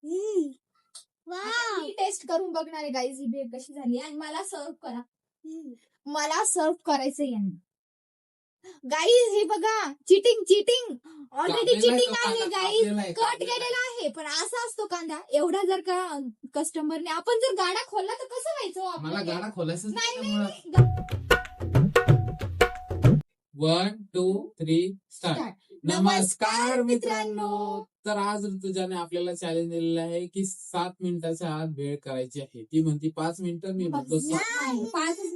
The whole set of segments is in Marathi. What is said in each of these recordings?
मी टेस्ट करून बघणार आहे गाईज ही भेळ कशी झाली आणि मला सर्व करा. मला सर्व करायचं यांना. गाईज हे बघा, चिटिंग ऑलरेडी चिटिंग आहे गाईज. कट केलेला आहे, पण असा असतो कांदा एवढा. जर का कस्टमरने आपण जर गाडा खोलला तर कसं व्हायचं? मला गाडा खोलायचं नाही. 1 2 3 स्टार्ट. नमस्कार मित्रांनो. तर आज ऋतुजाने आपल्याला चॅलेंज दिलेलं आहे की 7 मिनिटाच्या आत भेळ करायची आहे. ती म्हणती 5 मिनिटं, मी म्हणतो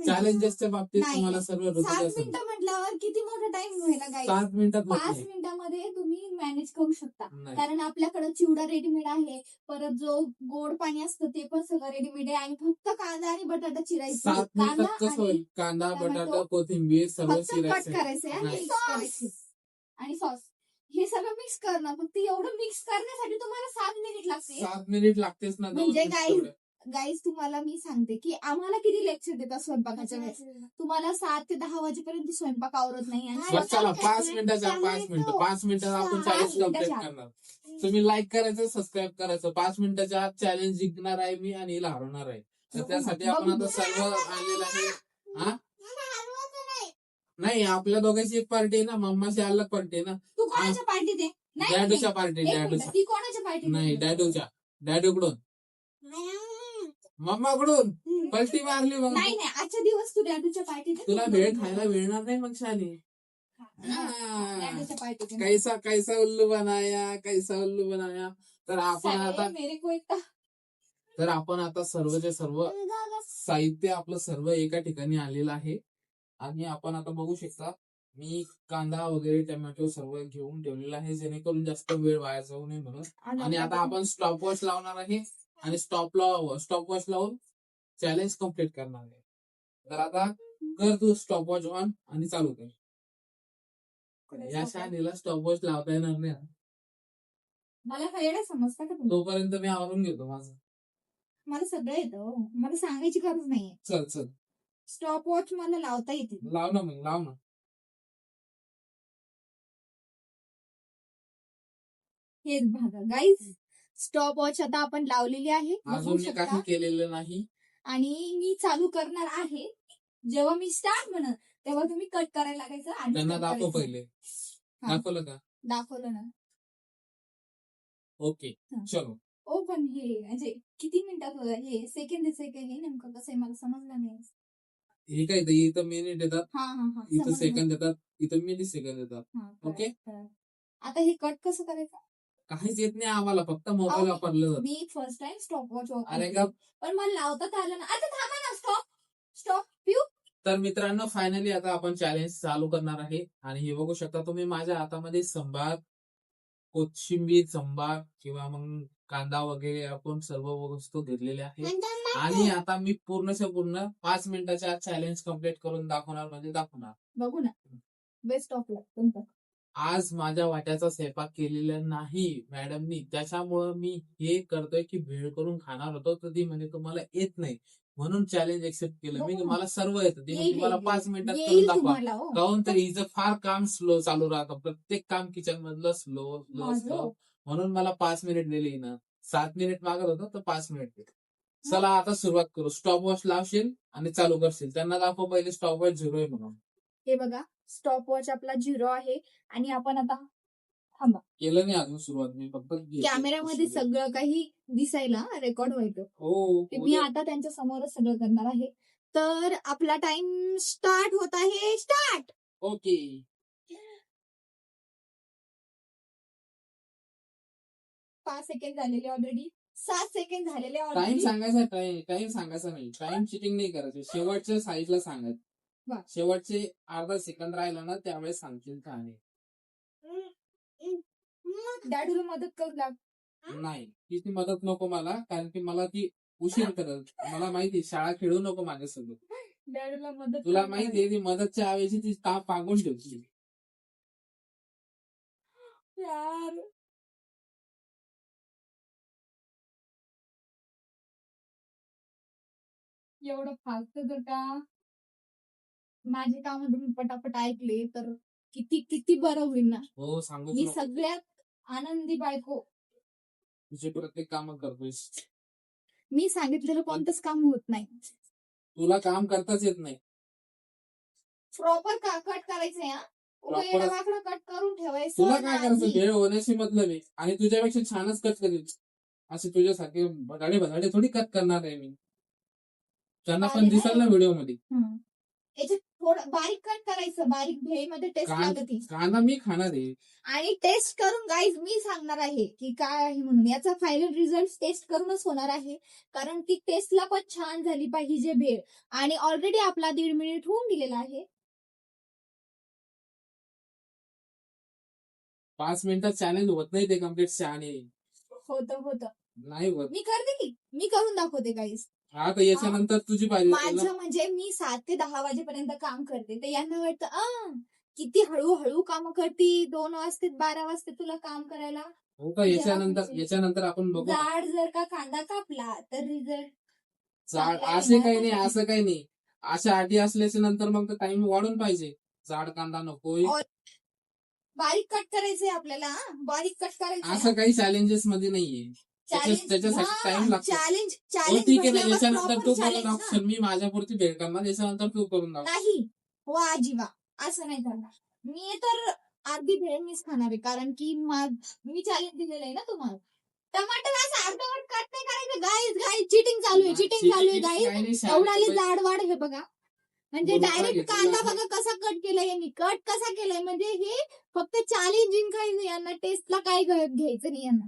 चॅलेंजेसच्या बाबतीत तुम्हाला सर्व 7 मिनिटं म्हटल्यावर किती मोठा टाइम व्हायला गाईज. 7 मिनिटात 5 मिनिटांमध्ये तुम्ही मॅनेज करू शकता, कारण आपल्याकडे चिवडा रेडीमेड आहे, परत जो गोड पाणी असतं ते पण सगळं रेडीमेड आहे, आणि फक्त कांदा आणि बटाटा चिरायचा. 7 मिनिटात कसं होईल? कांदा, बटाटा, कोथिंबीर सर्व कट चिरायचं करायचंय आणि सॉस हे सगळं मिक्स करणं. फक्त एवढं मिक्स करण्यासाठी तुम्हाला 7 मिनिट लागते. 7 मिनिट लागतेच ना. म्हणजे गाईज तुम्हाला मी सांगते की आम्हाला किती लेक्चर देतात स्वयंपाकाच्या वेळेस. तुम्हाला 7 ते 10 वाजेपर्यंत स्वयंपाक आवरत नाही. बरं चला 5 मिनिटात आपण चॅलेंज कम्प्लीट करणार. तुम्ही लाईक करायचं, सबस्क्राईब करायचं. 5 मिनिटाच्या आत चॅलेंज जिंकणार आहे मी आणि हिला हरवणार आहे. तर त्यासाठी आपण आता सर्व आलेलं आहे. हा नाही, आपल्या दोघांची एक पार्टी आहे ना, मम्माची अलग पार्टी आहे ना. तू कोणाच्या पार्टीत आहे? डॅडूच्या पार्टी. ती कोणाच्या पार्टी? नाही, डॅडूकडून मम्माकडून पलटी मारली मग. नाही आजच्या दिवस तू डॅडूच्या पार्टीत. तुला भेळ खायला मिळणार नाही मग शाली. डॅडूच्या पार्टीत कैसा उल्लू बनाया. तर आपण आता सर्वचे सर्व साहित्य आपलं सर्व एका ठिकाणी आलेलं आहे. आणि आपण आता बघू शकता, मी कांदा वगैरे टोमॅटो सर्व घेऊन ठेवलेला आहे, जेणेकरून जास्त वेळ वाया जाऊ नये म्हणून. आणि आता आपण स्टॉप वॉच लावणार आहे आणि स्टॉप वॉच लावून चॅलेंज कम्प्लीट करणार आहे. तर आता कर तू स्टॉप वॉच ऑन आणि चालू कर. या शाळेला स्टॉप वॉच लावता येणार नाही. मला काय समजतं का? तोपर्यंत मी आवरून घेतो माझं. मला सगळं येतं, मला सांगायची गरज नाहीये. चल स्टॉप वॉच मला लावता येते. लाव ना. हेच बघा गाईज, स्टॉप वॉच आता आपण लावलेली आहे. अजून मी काही केलेलं नाही आणि मी चालू करणार आहे. जेव्हा मी स्टार्ट म्हणत तेव्हा तुम्ही कट करायला लागायचं. आणि त्यांना दाखव पहिले. दाखवलं का? दाखवलं ना. ओके चलो. पण हे म्हणजे किती मिनिटात हे सेकंद हे नेमकं कसं आहे मला समजलं नाही. हे काय इथं मिनिट येतात, इथं सेकंद येतात, इथं मिली सेकंद येतात. ओके. आता हे कट कसं करायचं? काहीच येत नाही आम्हाला, फक्त मोबाईल वापरलं. मी फर्स्ट टाइम स्टॉप वॉच अरे का पण मला लावता आलं ना. आता थांबा ना. स्टॉप पिऊ. तर मित्रांनो, फायनली आता आपण चॅलेंज चालू करणार आहे. आणि हे बघू शकता तुम्ही माझ्या हातामध्ये संभार, कोथिंबीर, संभार किंवा मग कांदा वगैरे आपण सर्व वस्तू घेतलेल्या आहेत. आणि आता मी पूर्ण 5 मिनिटाच्या चॅलेंज कम्प्लीट करून दाखवणार. बघू ना. बेस्ट ऑफ लक तुमचं. आज माझ्या वाट्याचा स्वयंपाक केलेला नाही मॅडमनी, त्याच्यामुळं मी हे करतोय की भेळ करून खाणार होतो. तर ती म्हणे तुम्हाला येत नाही, म्हणून चॅलेंज एक्सेप्ट केलं मी. मला सर्व येतं, ती म्हणजे मला 5 मिनिटात करून दाखवा. काहून तर हिचं फार काम स्लो चालू राहतं, प्रत्येक काम किचन मधलं स्लो. म्हणून मला 5 मिनिट दिली ना. 7 मिनिट मागत होतं तर 5 मिनिट दिले. चला आता सुरुवात करू. स्टॉप वॉच लावशील आणि चालू करशील. त्यांना दाखव पहिले स्टॉप वॉच 0 आहे म्हणून. हे बघा, स्टॉप वॉच आपला 0 आहे. आणि आपण आता थांबा, केलं नाही अजून सुरुवात. मी फक्त कॅमेऱ्यामध्ये सगळं काही दिसायला रेकॉर्ड व्हायचं. मी आता त्यांच्या समोरच सगळं करणार आहे. तर आपला टाइम स्टार्ट होत आहे. स्टार्ट. ओके. 5 सेकंड झालेले ऑलरेडी. 7 सेकंड झालेले टाइम ऑलरेडी. सांगायचा, टाइम सांगायचा नाही. टाइम चिटिंग नाही करायचं. शेवटच्या साईडला सांगायचं. शेवटचे अर्धा सेकंद राहिला ना, त्यावेळेस सांगतील कहाणी. डॅडूला मदत करू लाग. नाही, तिची मदत नको मला, कारण की मला ती उशीर करत. मला माहिती शाळा खेळू नको माझ्यासोबत. डॅडूला मदत. तुला माहितीये ती मदतच्या ऐवजी ती ताप पागून ठेवची. यार एवढं फास्ट जर का माझे काम तुम्ही पटापट ऐकले तर किती बरं होईल ना. हो सांगू. मी सगळ्यात आनंदी बायको तुझे प्रत्येक काम करतोय. मी सांगितलेलं कोणतंच काम होत नाही. तुला काम करताच येत नाही. प्रॉपर कट करायचंय हा. Proper. वाकडं कट करून ठेवायचं. तुला काय करायचं नाही. भेळ होण्याशी मतलब आहे आणि तुझ्यापेक्षा छानच कट करेल. असे तुझ्यासारखे भदाडे थोडी कट करणार आहे मी. त्यांना पण दिसेल ना व्हिडिओ मध्ये. याच्यात थोडं बारीक कट करायचं. बारीक भेळमध्ये टेस्ट लागते. कांदा मी खाणार आहे. आणि टेस्ट करून गाईज मी सांगणार आहे की काय आहे म्हणून. याचा फायनल रिझल्ट टेस्ट करूनच होणार आहे. कारण ती टेस्टला पण छान झाली पाहिजे भेळ. आणि ऑलरेडी आपला 1.5 मिनिट होऊन दिलेला आहे. 5 मिनिटात चॅलेंज होत नाही ते कम्प्लीट शहाणे. होतं नाही होत. मी करते की मी करून दाखवते गाईज. हा तर याच्यानंतर तुझी पाहिजे. माझं म्हणजे मी 7 ते 10 वाजेपर्यंत काम करते. तर यांना वाटतं किती हळूहळू काम करती. 2 वाजते 12 वाजते तुला काम करायला. हो का. याच्यानंतर आपण बघू. जाड जर का कांदा कापला तर रिझल्ट जाड असे काही नाही. असं काही नाही. अशा अटी असल्याच्या नंतर मग टाइम वाढून पाहिजे. जाड कांदा नकोय. बारीक कट करायचंय आपल्याला. बारीक कट करायचं. असं काही चॅलेंजेस मध्ये नाहीये. त्याच्यासाठी टाइम लागतो. चॅलेंज ठीक आहे ना. याच्यानंतर तू करून दाखव. मी माझ्यापुरती भेट करणार. याच्यानंतर तू करून दाखव. नाही वा जीवा असं नाही करणार. मी तर अर्धी भेळ मीच खाणार आहे. कारण की मी चॅलेंज दिलेलं आहे ना तुम्हाला. टमाटर असं अर्धवट कट नाही करायचं. गाईज चिटिंग चालू आहे गाईज. एवढाली जाडवाड हे बघा. म्हणजे डायरेक्ट कांदा बघा कसा कट केलाय यांनी. कट कसा केलाय म्हणजे हे फक्त चॅलेंजिंग काही नाही. यांना टेस्टला काय घ्यायचं नाही यांना.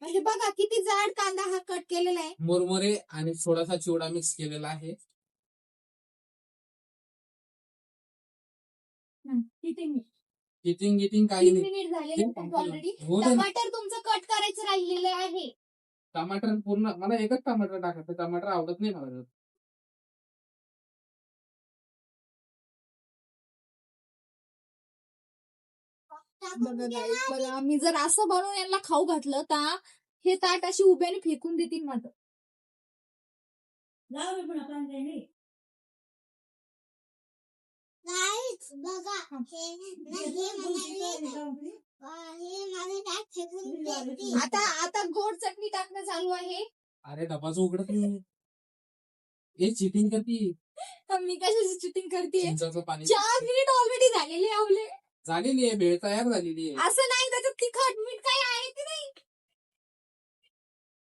म्हणजे बघा किती जाड कांदा हा कट केलेला आहे. मुरमुरे आणि थोडासा चिवडा मिक्स केलेला आहे. किटिंग काही 3 नाही. मिनिट झालेले ऑलरेडी. हो ना. टमाटर तुमचं कट करायचं राहिलेलं आहे. टमाटर पूर्ण मला एकच टमाटर टाकायचं. टमाटर आवडत नाही मला. बघा मी जर असं बनवून यांना खाऊ घातलं तर हे ताट अशी उभ्याने फेकून देतील माझं. आता गोड चटणी टाकणं चालू आहे. अरे डबाचं उघडत नाही. हे चिटिंग करती. मी कशाची चिटिंग करते. चिंचाचं पाणी. 4 मिनिट ऑलरेडी झालेले आवले. झालेली आहे भेळ तयार झालेली आहे. असं नाही त्याच्यात तिखट मीठ काही आहे की नाही.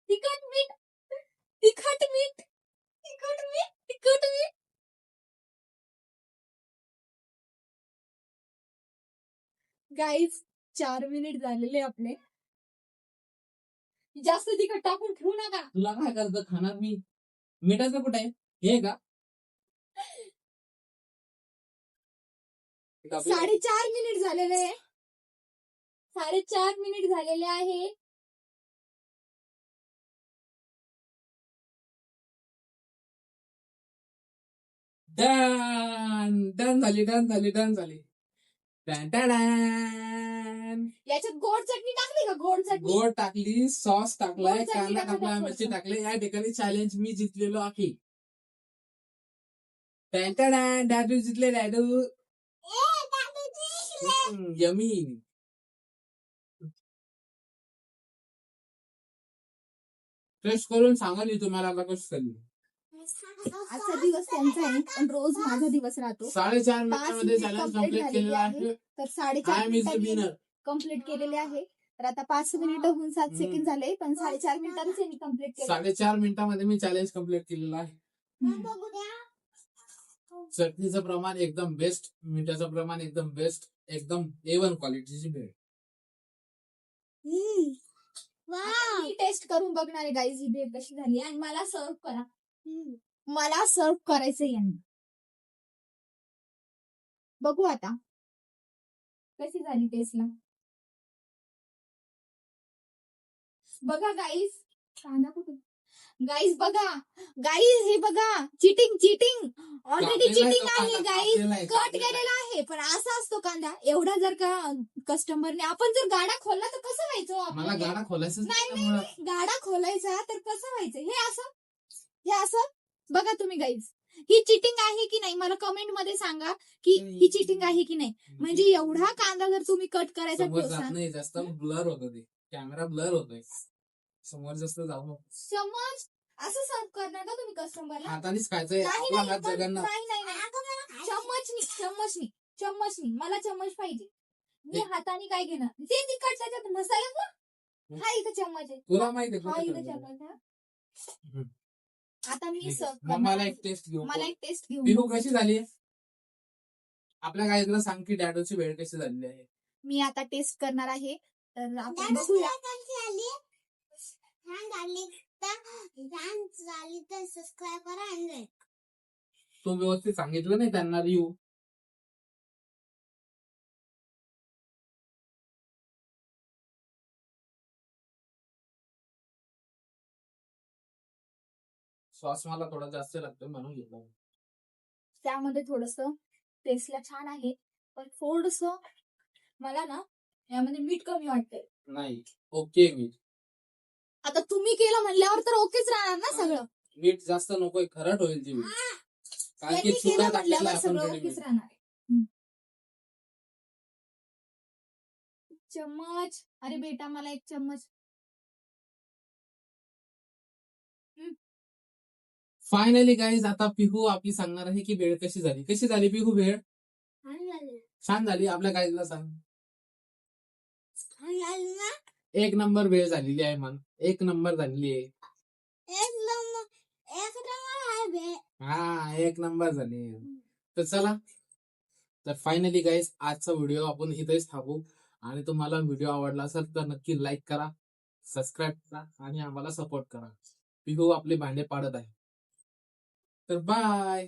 तिखट मीठ गाईज 4 मिनिट झालेले आपले. जास्त तिखट टाकून ठेवू नका. तुला काय करतं खाणार मी. मिठाचं कुठे आहे हे का. 4.5 मिनिट झालेले आहे. 4.5 मिनिट झालेले आहे. डन झाली. याच्यात गोड चटणी टाकली का. गोड टाकली. सॉस टाकलाय. गोड चटणी कांदा टाका टाकलाय. थोडंसं. मिरची टाकले. या ठिकाणी चॅलेंज मी जिंकलेलो आहे. डॅडू जिंकले. डॅडू यमी. टेस्ट करून सांगा मी तुम्हाला आता कसं झाली. आजचा दिवस त्यांचा आहे पण रोज माझा दिवस राहतो. 4.5 मिनिटांमध्ये चॅलेंज कम्प्लीट केलेला आहे. तर 4.5 मिनिटांनी कम्प्लीट केलेले आहे. तर आता 5 मिनिटं होऊन 7 सेकंड झाले पण 4.5 मिनिटांनीच यांनी कम्प्लीट केलं. 4.5 मिनिटांमध्ये मी चॅलेंज कम्प्लीट केलेला आहे. चटणीचं प्रमाण एकदम बेस्ट. मिठाचं प्रमाण एकदम बेस्ट. एकदम A1 क्वालिटीची भेळ. मी टेस्ट करून बघणार आहे गाईज ही भेळ कशी झाली आणि मला सर्व करा. मला सर्व करायचं यांना. बघू आता कशी झाली टेस्टला. बघा गाईज कांदा कुठे. गाईज बघा. गाईज हे बघा. चिटिंग ऑलरेडी चिटिंग आहे गाईज. कट केलेला आहे पण असा असतो कांदा. एवढा जर का कस्टमरने आपण जर गाडा खोलला तर कसं व्हायचं. मला गाडा खोलायचं नाही गाडा खोलायचा तर कसं व्हायचं. हे असं बघा तुम्ही गाईज. ही चिटिंग आहे की नाही मला कमेंट मध्ये सांगा की ही चिटिंग आहे की नाही. म्हणजे एवढा कांदा जर तुम्ही कट करायचा समोर जात नाही. जास्त ब्लर होतं ते. कॅमेरा ब्लर होतोय समोर जास्त जाऊ नको. चम्मच असं सर्व करणार का तुम्ही कस्टमरला? हातानेच खायचंय नाही आपला नाही हात पण- जगन्नाथ. नाही नाही नाही. चम्मचनी मला चम्मच पाहिजे. मी हाताने काय घेणार ते तिखट त्याच्यात मसाला हा इथं चम्मच आहे. तुला माहिती हा इथं आहे चम्मच आहे. हम्म. आता मी सर्व मग मला एक टेस्ट घेऊ. मला एक टेस्ट घेऊन पिहू बघू. कशी झाली आपल्या गाईला सांग की डॅडोची वेळ कशी झालेली आहे. मी आता टेस्ट करणार आहे तर आपण बघूया. सबस्क्राईब करा आणि तू व्यवस्थित सांगितलं नाही त्यांना रिव्ह्यू. सॉस मला थोडा जास्त लागतो म्हणून घेतो. त्यामध्ये थोडस टेस्टला छान आहे पण थोडस मला ना यामध्ये मीठ कमी वाटतंय. नाही ओके मीठ. आता तुम्ही केलं म्हणल्यावर तर ओकेच राहणार ना सगळं. मीठ जास्त नकोय खरट होईल ती मीठ. कारण की त्यांनी चुना केलं टाकलेला म्हणल्यावर आहे आपण सगळं ready ओकेच मीठ. राहणार आहे. चम्मच अरे बेटा मला एक चम्मच. फायनली गाईज आता पिहू आपली सांगणार आहे की वेळ कशी झाली. कशी झाली पिहू वेळ? छान झाली. आपल्या गाईला सांग. एक नंबर वेळ झालेली आहे मन. एक नंबर झालेली आहे. हा एक नंबर झाली. तर चला तर फायनली गाईज आजचा व्हिडिओ आपण इथेच थांबू. आणि तुम्हाला व्हिडिओ आवडला असेल तर नक्की लाईक करा, सबस्क्राईब करा आणि आम्हाला सपोर्ट करा. पिहू आपले भांडे पाडत आहे. तर बाय.